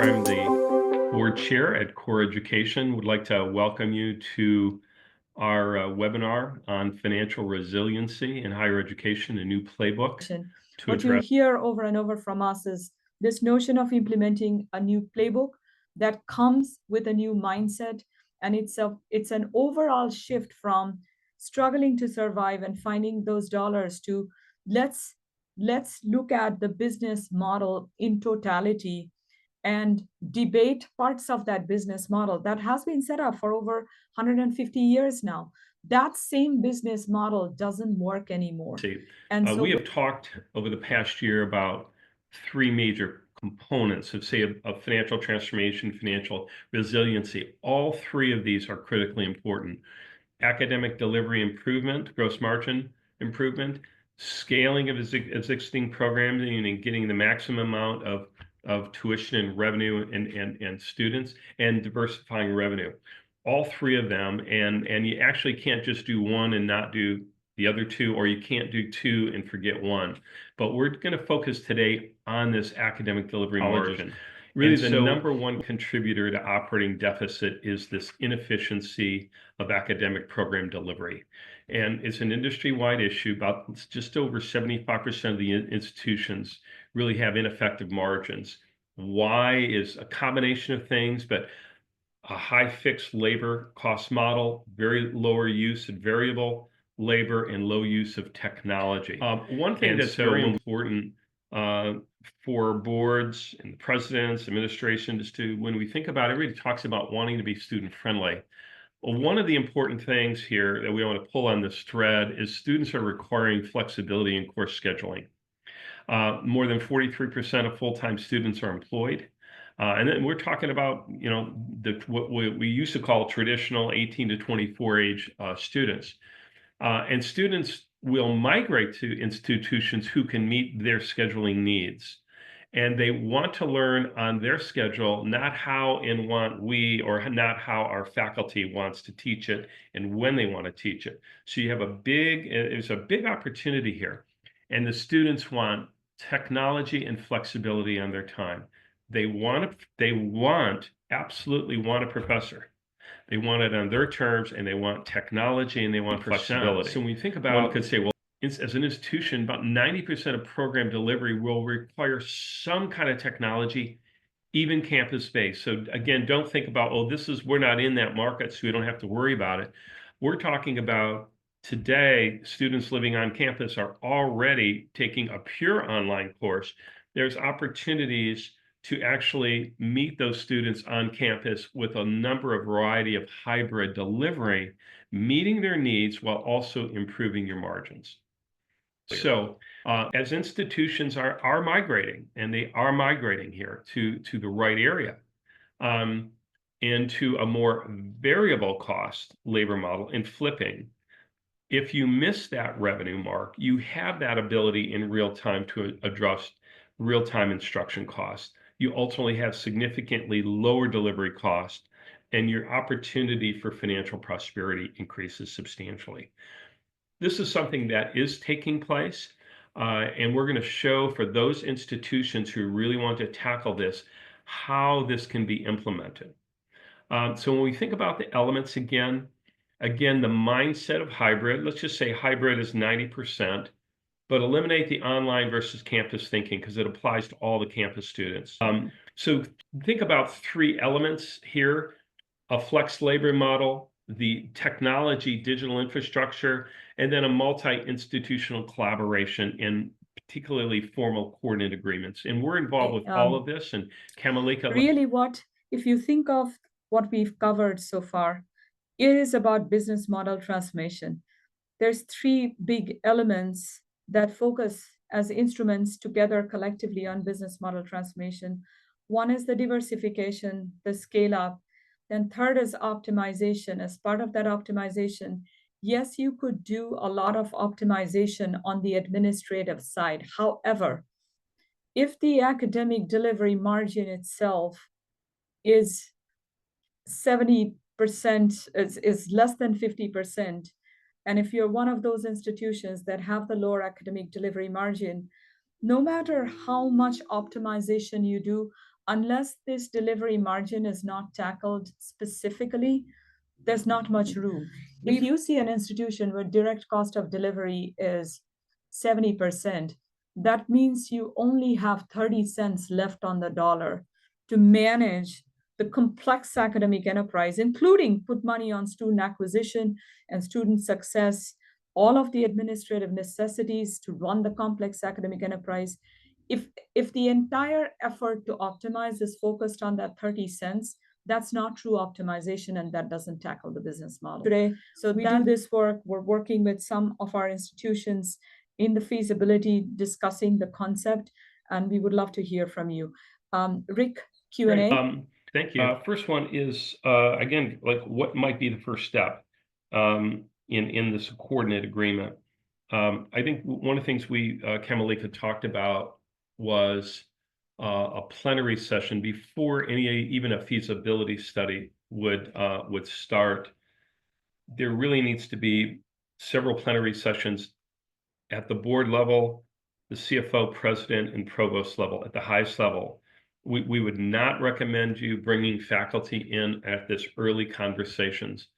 Beyer. I'm the board chair at Core Education. Would like to welcome you to our webinar on financial resiliency in higher education, a new playbook to What you hear over and over from us is this notion of implementing a new playbook that comes with a new mindset, and it's an overall shift from struggling to survive and finding those dollars to let's look at the business model in totality and debate parts of that business model that has been set up for over 150 years now. That same business model doesn't work anymore. And so we have talked over the past year about three major components of, say, of financial transformation, financial resiliency. All three of these are critically important. Academic delivery improvement, gross margin improvement, scaling of existing programming and getting the maximum amount of tuition and revenue and students, and diversifying revenue. All three of them, and you actually can't just do one and not do the other two, or you can't do two and forget one. But we're going to focus today on this academic delivery margin. Really, the number one contributor to operating deficit is this inefficiency of academic program delivery. And it's an industry-wide issue. About just over 75% of the institutions really have ineffective margins. Why is a combination of things, but a high fixed labor cost model, very lower use of variable labor, and low use of technology. One thing that's very important for boards and presidents, administration, is to, when we think about it, everybody talks about wanting to be student friendly. Well, one of the important things here that we want to pull on this thread is students are requiring flexibility in course scheduling. More than 43% of full-time students are employed. And then we're talking about, what we used to call traditional 18 to 24 age students. And students will migrate to institutions who can meet their scheduling needs. And they want to learn on their schedule, not how and want we, or not how our faculty wants to teach it and when they want to teach it. So you have there's a big opportunity here. And the students want technology and flexibility on their time. They absolutely want a professor. They want it on their terms, and they want technology, and they want flexibility. So when you think about, one could say, well, as an institution, about 90% of program delivery will require some kind of technology, even campus-based. So again, don't think about, oh, we're not in that market, so we don't have to worry about it. We're talking about today, students living on campus are already taking a pure online course. There's opportunities to actually meet those students on campus with a variety of hybrid delivery, meeting their needs while also improving your margins. So as institutions are migrating, and they are migrating here to the right area, into a more variable cost labor model and flipping, if you miss that revenue mark, you have that ability in real time to adjust real-time instruction costs. You ultimately have significantly lower delivery costs, and your opportunity for financial prosperity increases substantially. This is something that is taking place, and we're going to show for those institutions who really want to tackle this, how this can be implemented. So when we think about the elements again, the mindset of hybrid, let's just say hybrid is 90%, but eliminate the online versus campus thinking, because it applies to all the campus students. So think about three elements here: a flex labor model, the technology, digital infrastructure, and then a multi-institutional collaboration in particularly formal coordinate agreements. And we're involved with all of this. And Kamalika. Really, if you think of what we've covered so far, it is about business model transformation. There's three big elements that focus as instruments together collectively on business model transformation. One is the diversification, the scale up. Then third is optimization. As part of that optimization, yes, you could do a lot of optimization on the administrative side. However, if the academic delivery margin itself is 70%, is less than 50%, and if you're one of those institutions that have the lower academic delivery margin, no matter how much optimization you do unless this delivery margin is not tackled specifically, there's not much room. If you see an institution where direct cost of delivery is 70%, that means you only have 30 cents left on the dollar to manage the complex academic enterprise, including put money on student acquisition and student success, all of the administrative necessities to run the complex academic enterprise. If the entire effort to optimize is focused on that 30 cents, that's not true optimization, and that doesn't tackle the business model today. So we do this work. We're working with some of our institutions in the feasibility, discussing the concept, and we would love to hear from you. Rick, Q&A. Thank you. First one is, again, like what might be the first step in this coordinate agreement? I think one of the things we, Kamalika, talked about was a plenary session before even a feasibility study would start. There really needs to be several plenary sessions at the board level, the CFO, president, and provost level, at the highest level. We would not recommend you bringing faculty in at this early conversations.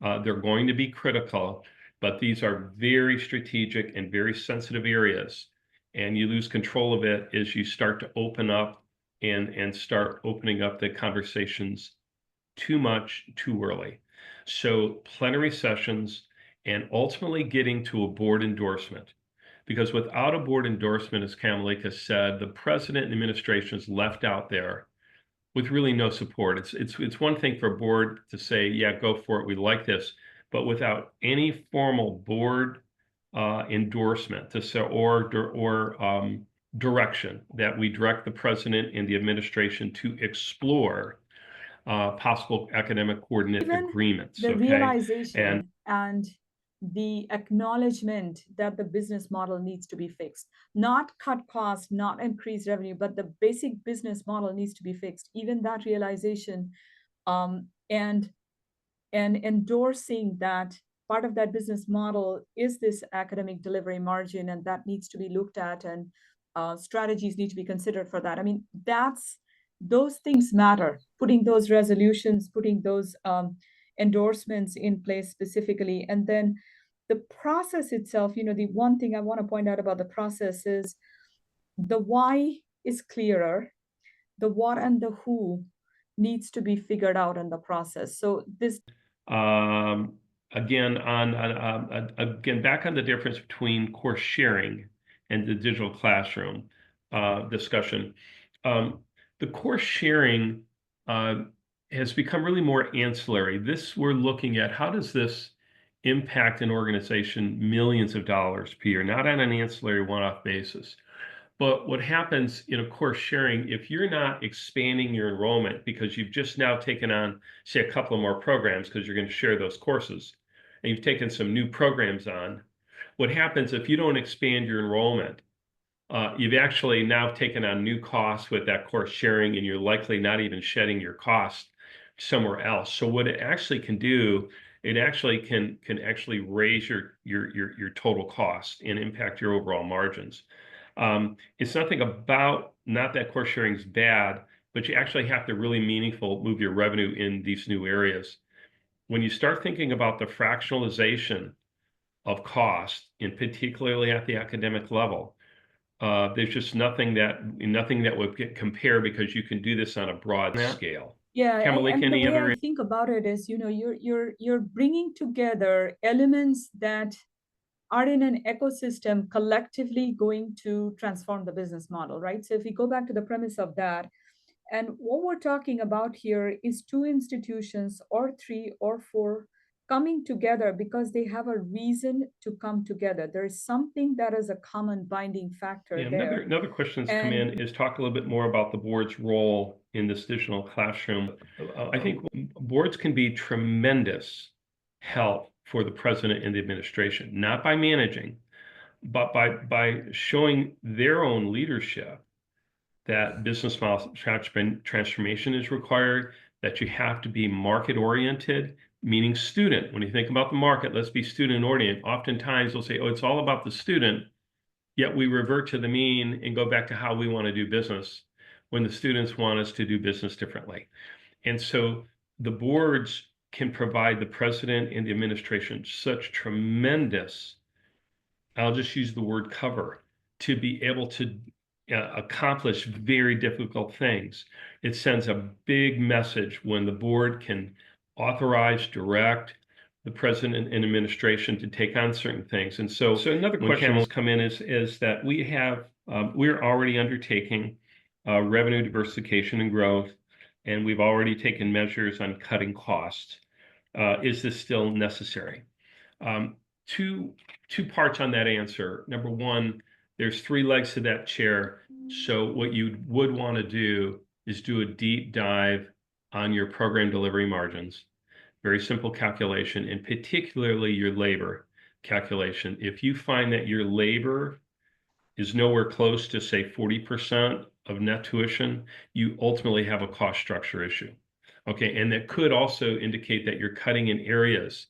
They're going to be critical, but these are very strategic and very sensitive areas. And you lose control of it as you start to open up and start opening up the conversations too much, too early. So plenary sessions and ultimately getting to a board endorsement. Because without a board endorsement, as Kamalika said, the president and administration is left out there with really no support. It's one thing for a board to say, yeah, go for it, we like this, but without any formal board endorsement to say or direction that we direct the president and the administration to explore possible academic coordinate agreements. The realization and the acknowledgement that the business model needs to be fixed, not cut costs, not increase revenue, but the basic business model needs to be fixed. Even that realization, and endorsing that part of that business model is this academic delivery margin, and that needs to be looked at, and strategies need to be considered for that. I mean, those things matter. Putting those resolutions, putting those endorsements in place specifically, and then the process itself. The one thing I want to point out about the process is the why is clearer, the what and the who needs to be figured out in the process. So this again back on the difference between course sharing and the digital classroom discussion. The course sharing has become really more ancillary. We're looking at how does this impact an organization millions of dollars per year, not on an ancillary one-off basis. But what happens in a course sharing, if you're not expanding your enrollment because you've just now taken on, say, a couple of more programs because you're going to share those courses, and you've taken some new programs on, what happens if you don't expand your enrollment? You've actually now taken on new costs with that course sharing, and you're likely not even shedding your cost somewhere else. So what it actually can do, it actually can actually raise your total cost and impact your overall margins. It's nothing about, not that course sharing is bad, but you actually have to really move your revenue in these new areas. When you start thinking about the fractionalization of cost, and particularly at the academic level, there's just nothing that would compare, because you can do this on a broad scale. Yeah, Kamalika, and the way I think about it is, you're bringing together elements that are in an ecosystem collectively going to transform the business model, right? So if we go back to the premise of that, and what we're talking about here is two institutions or three or four coming together because they have a reason to come together. There's something that is a common binding factor there. Another question that's come in is talk a little bit more about the board's role in this digital classroom. I think boards can be tremendous help for the president and the administration, not by managing, but by showing their own leadership that business model transformation is required, that you have to be market oriented, meaning student. When you think about the market, let's be student oriented. Oftentimes they'll say, oh, it's all about the student, yet we revert to the mean and go back to how we want to do business. when the students want us to do business differently. And so the boards can provide the president and the administration such tremendous, I'll just use the word cover, to be able to accomplish very difficult things. It sends a big message when the board can authorize, direct the president and administration to take on certain things. And so another question that's come in is that we're already undertaking revenue diversification and growth, and we've already taken measures on cutting costs. Is this still necessary? Two parts on that answer. Number one, there's three legs to that chair. So what you would want to do is do a deep dive on your program delivery margins. Very simple calculation, and particularly your labor calculation. If you find that your labor is nowhere close to, say, 40% of net tuition, you ultimately have a cost structure issue. Okay, and that could also indicate that you're cutting in areas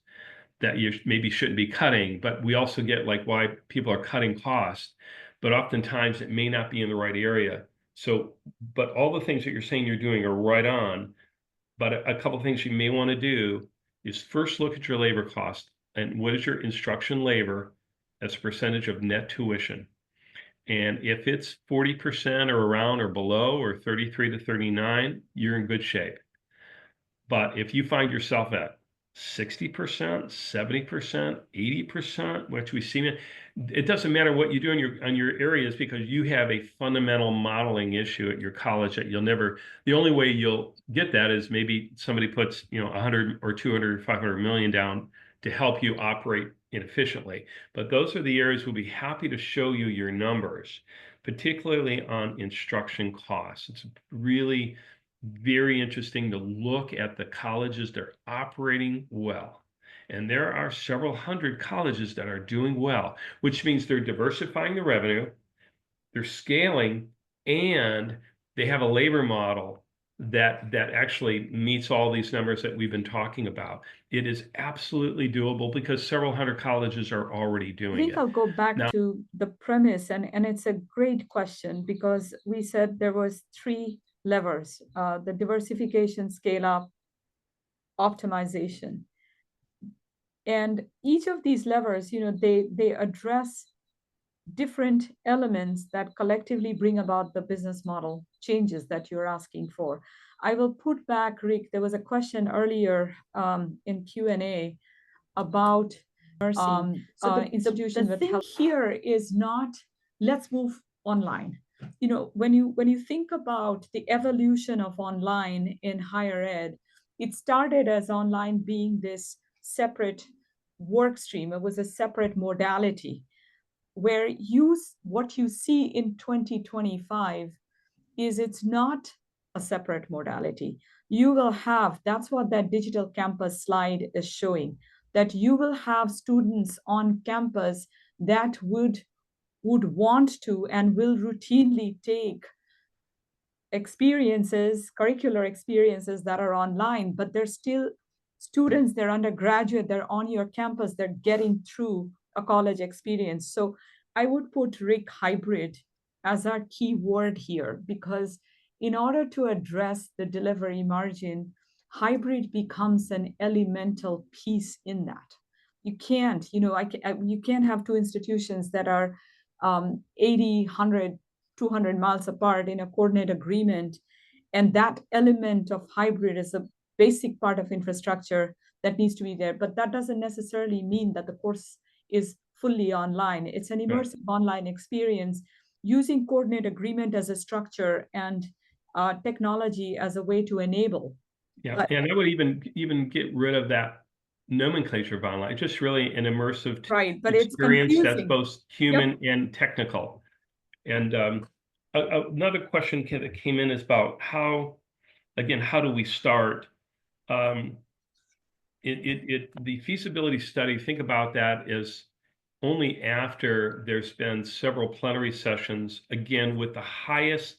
that you maybe shouldn't be cutting, but we also get like why people are cutting costs, but oftentimes it may not be in the right area. So, but all the things that you're saying you're doing are right on, but a couple of things you may want to do is first look at your labor cost and what is your instruction labor as a percentage of net tuition. And if it's 40% or around or below or 33 to 39, you're in good shape. But if you find yourself at 60%, 70%, 80%, which we see, it doesn't matter what you do on your areas because you have a fundamental modeling issue at your college that you'll never, the only way you'll get that is maybe somebody puts, 100 or 200 or 500 million down to help you operate inefficiently. But those are the areas we'll be happy to show you your numbers, particularly on instruction costs. It's really very interesting to look at the colleges that are operating well. And there are several hundred colleges that are doing well, which means they're diversifying the revenue, they're scaling, and they have a labor model that actually meets all these numbers that we've been talking about. It is absolutely doable because several hundred colleges are already I doing think it. I'll go back to the premise, and it's a great question because we said there was three levers: the diversification, scale up, optimization. And each of these levers, they address different elements that collectively bring about the business model changes that you're asking for. I will put back, Rick, there was a question earlier in Q&A about the institution. The thing here is not, let's move online. When you think about the evolution of online in higher ed, it started as online being this separate work stream. It was a separate modality where what you see in 2025 is it's not a separate modality. You will have, that's what that digital campus slide is showing, that you will have students on campus that would want to and will routinely take curricular experiences that are online, but they're still students, they're undergraduate, they're on your campus, they're getting through a college experience. So I would put Rick hybrid as our key word here, because in order to address the delivery margin, hybrid becomes an elemental piece in that. You can't, you can't have two institutions that are 80, 100, 200 miles apart in a coordinate agreement. And that element of hybrid is a basic part of infrastructure that needs to be there. But that doesn't necessarily mean that the course is fully online. It's an immersive online experience using coordinate agreement as a structure and technology as a way to enable. Yeah, and I would even get rid of that nomenclature of online, just really an immersive but experience it's that's both human and technical. And another question that came in is about how do we start? The feasibility study, think about that as only after there's been several plenary sessions, again, with the highest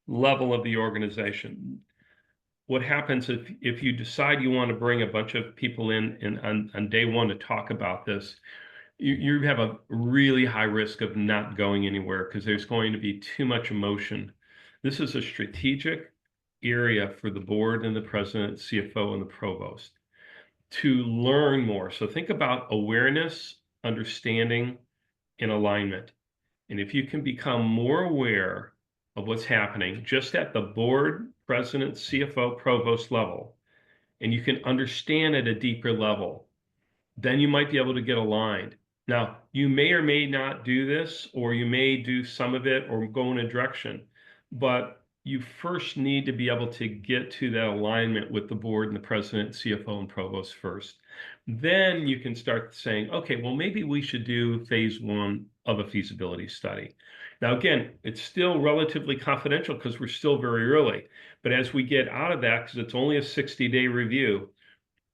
level of the organization. What happens if you decide you want to bring a bunch of people in on day one to talk about this, you have a really high risk of not going anywhere because there's going to be too much emotion This is a strategic area for the board and the president, CFO, and the provost to learn more. So think about awareness, understanding, and alignment. And if you can become more aware of what's happening just at the board, president, CFO, provost level, and you can understand at a deeper level, then you might be able to get aligned. Now, you may or may not do this, or you may do some of it or go in a direction, but you first need to be able to get to that alignment with the board and the president, CFO, and provost first. Then you can start saying, okay, well, maybe we should do phase one of a feasibility study. Now, again, it's still relatively confidential because we're still very early. But as we get out of that, because it's only a 60-day review,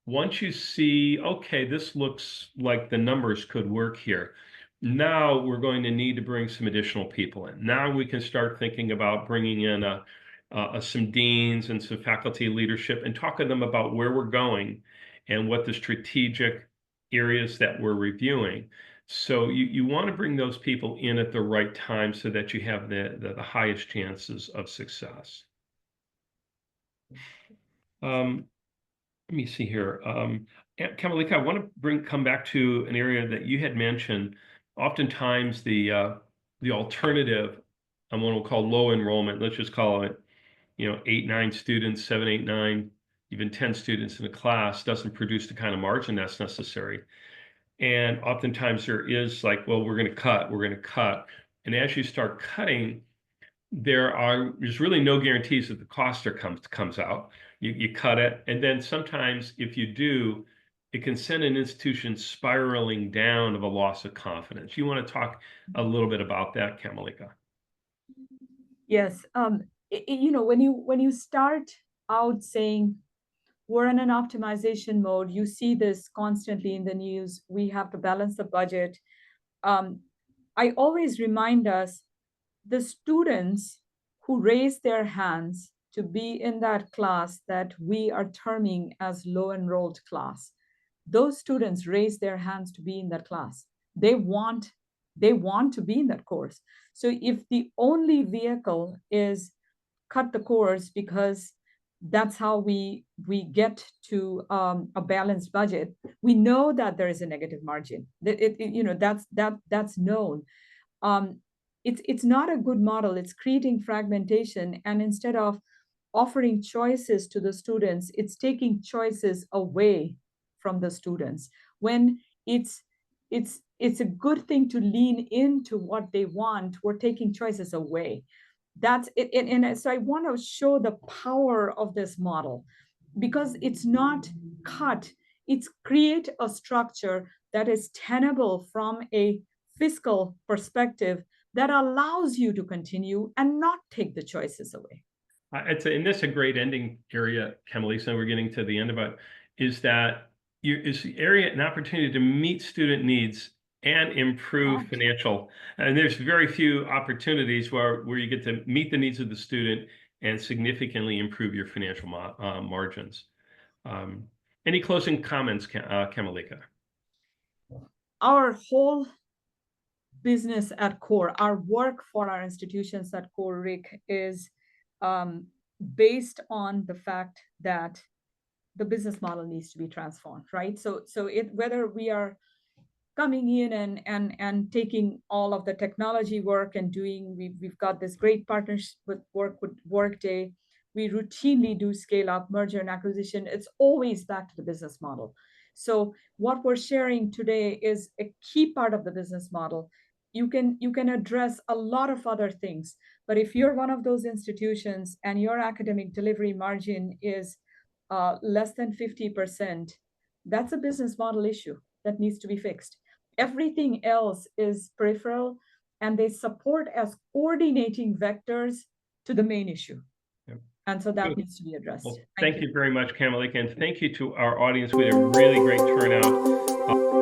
once you see, okay, this looks like the numbers could work here. Now we're going to need to bring some additional people in. Now we can start thinking about bringing in some deans and some faculty leadership and talk to them about where we're going and what the strategic areas that we're reviewing. So you want to bring those people in at the right time so that you have the highest chances of success. Let me see here. Kamalika, I want to come back to an area that you had mentioned. Oftentimes the alternative, what we'll call low enrollment, let's just call it, 8, 9 students, 7, 8, 9, even 10 students in a class doesn't produce the kind of margin that's necessary. And oftentimes there is like, well, we're going to cut. And as you start cutting, there's really no guarantees that the cost comes out. You cut it, and then sometimes if you do, it can send an institution spiraling down of a loss of confidence. You want to talk a little bit about that, Kamalika? Yes. When you start out saying we're in an optimization mode, you see this constantly in the news. We have to balance the budget. I always remind us the students who raise their hands to be in that class that we are terming as low enrolled class, those students raise their hands to be in that class. They want to be in that course. So if the only vehicle is cut the course because that's how we get to a balanced budget, we know that there is a negative margin. That's known. It's not a good model. It's creating fragmentation, and instead of offering choices to the students, it's taking choices away from the students. When it's a good thing to lean into what they want, we're taking choices away. That's it. And so I want to show the power of this model, because it's not cut, it's create a structure that is tenable from a fiscal perspective that allows you to continue and not take the choices away. And this is a great ending area, Kamalisa, we're getting to the end of it, is that is the area an opportunity to meet student needs and improve financial. And there's very few opportunities where you get to meet the needs of the student and significantly improve your financial margins. Any closing comments, Kamalika? Our whole business at core, our work for our institutions at core, Rick, is based on the fact that the business model needs to be transformed, right? So whether we are coming in and taking all of the technology work and we've got this great partnership with Workday. We routinely do scale up, merger and acquisition. It's always back to the business model. So what we're sharing today is a key part of the business model. You can address a lot of other things, but if you're one of those institutions and your academic delivery margin is less than 50%, that's a business model issue that needs to be fixed. Everything else is peripheral, and they support as coordinating vectors to the main issue. Yep. And so that needs to be addressed. Well, thank you very much, Kamalika, and thank you to our audience. We had a really great turnout.